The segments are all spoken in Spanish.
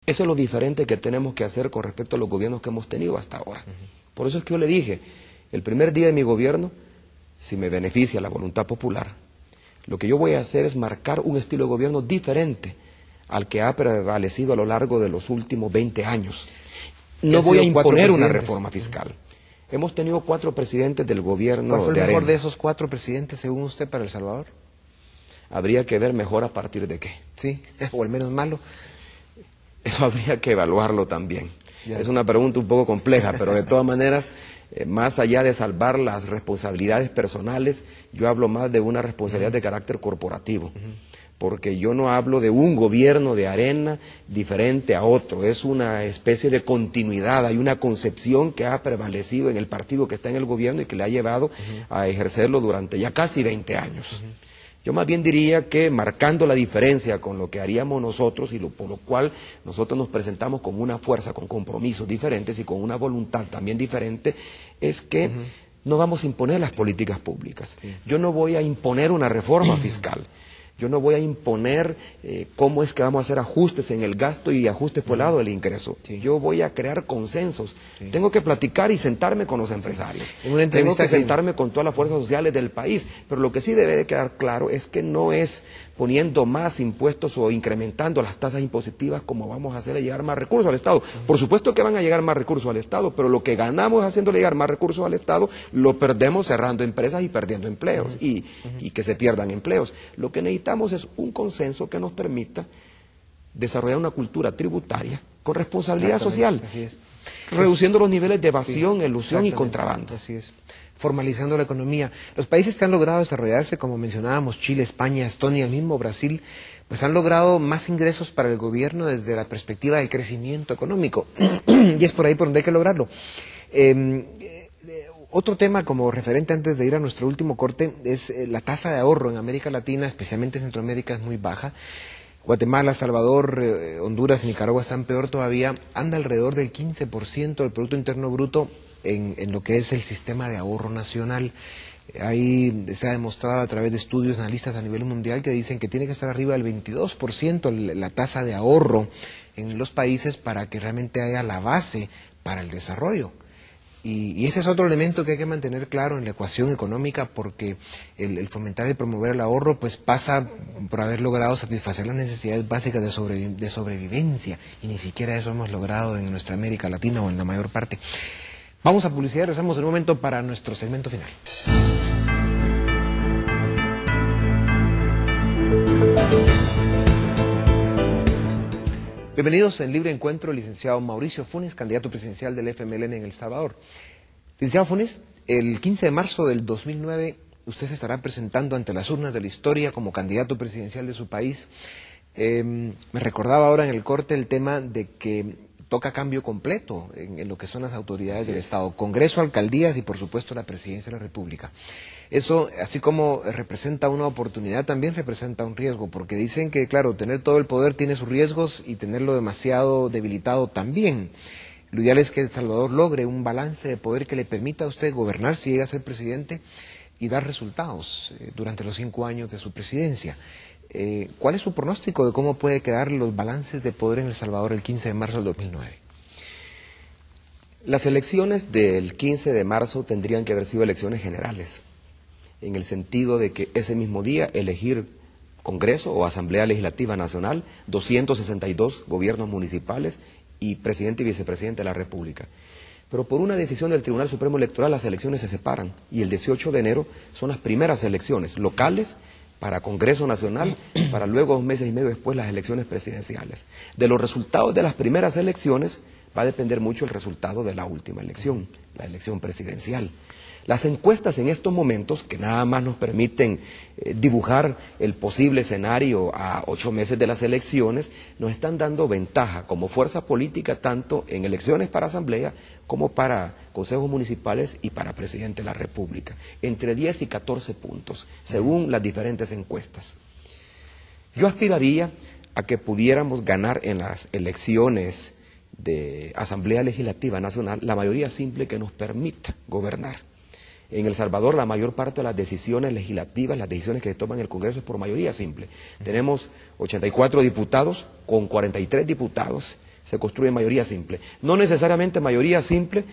Eso es lo diferente que tenemos que hacer con respecto a los gobiernos que hemos tenido hasta ahora. Por eso es que yo le dije, el primer día de mi gobierno, si me beneficia la voluntad popular, lo que yo voy a hacer es marcar un estilo de gobierno diferente al que ha prevalecido a lo largo de los últimos 20 años. No voy a imponer una reforma fiscal. Hemos tenido 4 presidentes del gobierno de Arena. ¿Cuál fue el mejor de esos 4 presidentes, según usted, para El Salvador? Habría que ver mejor a partir de qué. Sí, o el menos malo. Eso habría que evaluarlo también. Ya. Es una pregunta un poco compleja, pero de todas maneras, más allá de salvar las responsabilidades personales, yo hablo más de una responsabilidad de carácter corporativo. Porque yo no hablo de un gobierno de Arena diferente a otro, es una especie de continuidad, hay una concepción que ha prevalecido en el partido que está en el gobierno y que le ha llevado a ejercerlo durante ya casi 20 años. Yo más bien diría que marcando la diferencia con lo que haríamos nosotros y por lo cual nosotros nos presentamos con una fuerza, con compromisos diferentes y con una voluntad también diferente, es que no vamos a imponer las políticas públicas. Yo no voy a imponer una reforma fiscal. Yo no voy a imponer cómo es que vamos a hacer ajustes en el gasto y ajustes por el lado del ingreso. Yo voy a crear consensos. Tengo que platicar y sentarme con los empresarios. Tengo que sentarme con todas las fuerzas sociales del país. Pero lo que sí debe de quedar claro es que no es poniendo más impuestos o incrementando las tasas impositivas como vamos a hacerle llegar más recursos al Estado. Por supuesto que van a llegar más recursos al Estado, pero lo que ganamos haciéndole llegar más recursos al Estado lo perdemos cerrando empresas y perdiendo empleos y que se pierdan empleos. Lo que necesitamos es un consenso que nos permita desarrollar una cultura tributaria con responsabilidad social, reduciendo los niveles de evasión, elusión y contrabando. Así es. Formalizando la economía. Los países que han logrado desarrollarse, como mencionábamos, Chile, España, Estonia, el mismo Brasil, pues han logrado más ingresos para el gobierno desde la perspectiva del crecimiento económico. Y es por ahí por donde hay que lograrlo. Otro tema como referente antes de ir a nuestro último corte es la tasa de ahorro en América Latina, especialmente Centroamérica, es muy baja. Guatemala, Salvador, Honduras y Nicaragua están peor todavía. Anda alrededor del 15% del Producto Interno Bruto en lo que es el sistema de ahorro nacional. Ahí se ha demostrado a través de estudios analistas a nivel mundial que dicen que tiene que estar arriba del 22% la tasa de ahorro en los países para que realmente haya la base para el desarrollo. Y ese es otro elemento que hay que mantener claro en la ecuación económica, porque el fomentar y promover el ahorro pues pasa por haber logrado satisfacer las necesidades básicas de sobrevivencia, y ni siquiera eso hemos logrado en nuestra América Latina o en la mayor parte. Vamos a publicidad, regresamos en un momento para nuestro segmento final. Bienvenidos en Libre Encuentro, licenciado Mauricio Funes, candidato presidencial del FMLN en El Salvador. Licenciado Funes, el 15 de marzo del 2009 usted se estará presentando ante las urnas de la historia como candidato presidencial de su país. Me recordaba ahora en el corte el tema de que toca cambio completo en lo que son las autoridades del Estado, Congreso, alcaldías y por supuesto la Presidencia de la República. Eso, así como representa una oportunidad, también representa un riesgo, porque dicen que, claro, tener todo el poder tiene sus riesgos y tenerlo demasiado debilitado también. Lo ideal es que El Salvador logre un balance de poder que le permita a usted gobernar si llega a ser presidente y dar resultados durante los 5 años de su presidencia. ¿Cuál es su pronóstico de cómo puede quedar los balances de poder en El Salvador el 15 de marzo del 2009? Las elecciones del 15 de marzo tendrían que haber sido elecciones generales, en el sentido de que ese mismo día elegir Congreso o Asamblea Legislativa Nacional, 262 gobiernos municipales y presidente y vicepresidente de la República. Pero por una decisión del Tribunal Supremo Electoral las elecciones se separan y el 18 de enero son las primeras elecciones locales para Congreso Nacional, para luego 2 meses y medio después las elecciones presidenciales. De los resultados de las primeras elecciones va a depender mucho el resultado de la última elección, la elección presidencial. Las encuestas en estos momentos, que nada más nos permiten dibujar el posible escenario a 8 meses de las elecciones, nos están dando ventaja como fuerza política tanto en elecciones para asamblea como para consejos municipales y para presidente de la República, entre 10 y 14 puntos, según las diferentes encuestas. Yo aspiraría a que pudiéramos ganar en las elecciones de Asamblea Legislativa Nacional la mayoría simple que nos permita gobernar. En El Salvador la mayor parte de las decisiones legislativas, las decisiones que se toman en el Congreso es por mayoría simple. Tenemos 84 diputados con 43 diputados, se construye mayoría simple. No necesariamente mayoría simple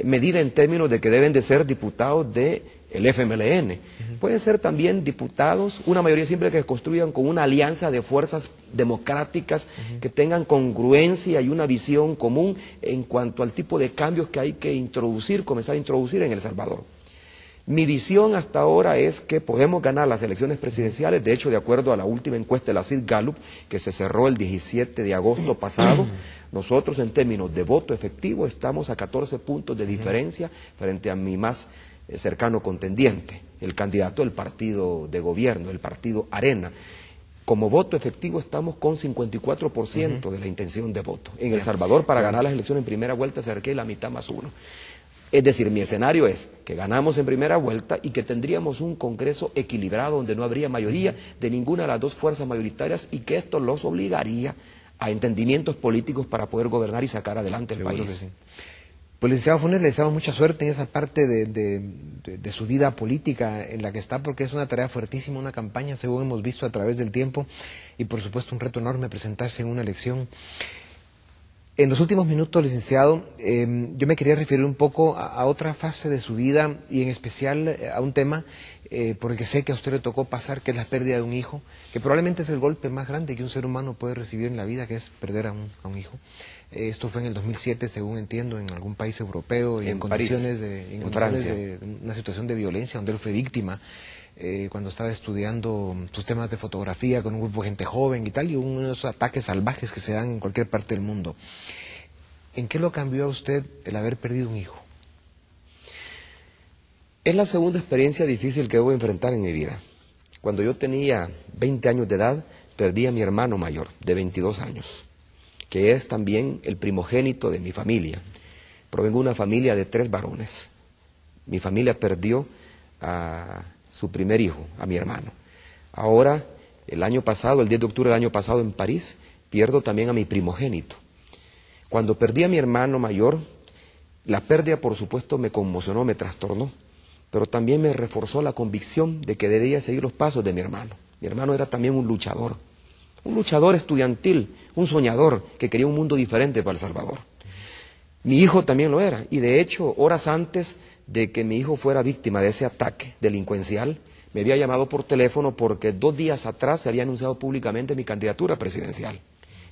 medida en términos de que deben de ser diputados del FMLN. Pueden ser también diputados, una mayoría simple que se construyan con una alianza de fuerzas democráticas que tengan congruencia y una visión común en cuanto al tipo de cambios que hay que introducir, comenzar a introducir en El Salvador. Mi visión hasta ahora es que podemos ganar las elecciones presidenciales. De hecho, de acuerdo a la última encuesta de la CID Gallup, que se cerró el 17 de agosto pasado, nosotros en términos de voto efectivo estamos a 14 puntos de diferencia frente a mi más cercano contendiente, el candidato del partido de gobierno, el partido Arena. Como voto efectivo estamos con 54% de la intención de voto. En El Salvador, para ganar las elecciones en primera vuelta se requiere la mitad más uno. Es decir, mi escenario es que ganamos en primera vuelta y que tendríamos un Congreso equilibrado donde no habría mayoría de ninguna de las dos fuerzas mayoritarias y que esto los obligaría a entendimientos políticos para poder gobernar y sacar adelante el país. Sí. Pues, licenciado Funes, le deseamos mucha suerte en esa parte de su vida política en la que está, porque es una tarea fuertísima, una campaña, según hemos visto a través del tiempo, y por supuesto un reto enorme presentarse en una elección. En los últimos minutos, licenciado, yo me quería referir un poco a otra fase de su vida y en especial a un tema por el que sé que a usted le tocó pasar, que es la pérdida de un hijo, que probablemente es el golpe más grande que un ser humano puede recibir en la vida, que es perder a un hijo. Esto fue en el 2007, según entiendo, en algún país europeo y en condiciones de una situación de violencia, donde él fue víctima. Cuando estaba estudiando sus temas de fotografía con un grupo de gente joven y tal, y uno de esos ataques salvajes que se dan en cualquier parte del mundo. ¿En qué lo cambió a usted el haber perdido un hijo? Es la segunda experiencia difícil que debo enfrentar en mi vida. Cuando yo tenía 20 años de edad, perdí a mi hermano mayor, de 22 años, que es también el primogénito de mi familia. Provengo de una familia de 3 varones. Mi familia perdió a su primer hijo, a mi hermano. Ahora, el año pasado, el 10 de octubre del año pasado en París, pierdo también a mi primogénito. Cuando perdí a mi hermano mayor, la pérdida por supuesto me conmocionó, me trastornó, pero también me reforzó la convicción de que debía seguir los pasos de mi hermano. Mi hermano era también un luchador estudiantil, un soñador que quería un mundo diferente para El Salvador. Mi hijo también lo era, y de hecho, horas antes de que mi hijo fuera víctima de ese ataque delincuencial, me había llamado por teléfono porque 2 días atrás se había anunciado públicamente mi candidatura presidencial.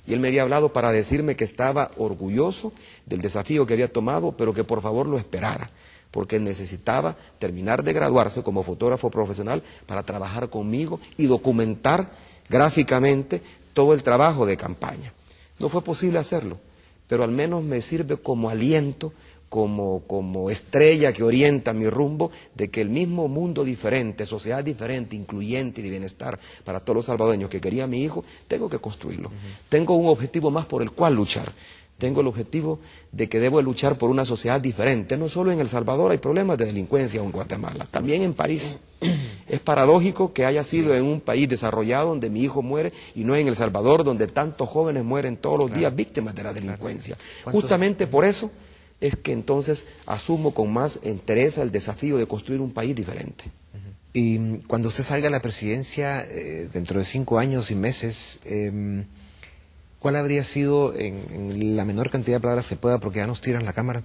Y él me había hablado para decirme que estaba orgulloso del desafío que había tomado, pero que por favor lo esperara, porque necesitaba terminar de graduarse como fotógrafo profesional para trabajar conmigo y documentar gráficamente todo el trabajo de campaña. No fue posible hacerlo, pero al menos me sirve como aliento, como estrella que orienta mi rumbo, de que el mismo mundo diferente, sociedad diferente, incluyente y de bienestar para todos los salvadoreños que quería mi hijo, tengo que construirlo. Tengo un objetivo más por el cual luchar. Tengo el objetivo de que debo luchar por una sociedad diferente. No solo en El Salvador hay problemas de delincuencia o en Guatemala, también en París. Es paradójico que haya sido en un país desarrollado donde mi hijo muere y no en El Salvador donde tantos jóvenes mueren todos los días víctimas de la delincuencia. Justamente por eso es que entonces asumo con más entereza el desafío de construir un país diferente. Y cuando usted salga a la presidencia dentro de 5 años y meses, ¿cuál habría sido, en la menor cantidad de palabras que pueda, porque ya nos tiran la cámara,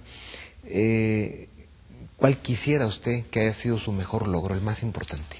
cuál quisiera usted que haya sido su mejor logro, el más importante?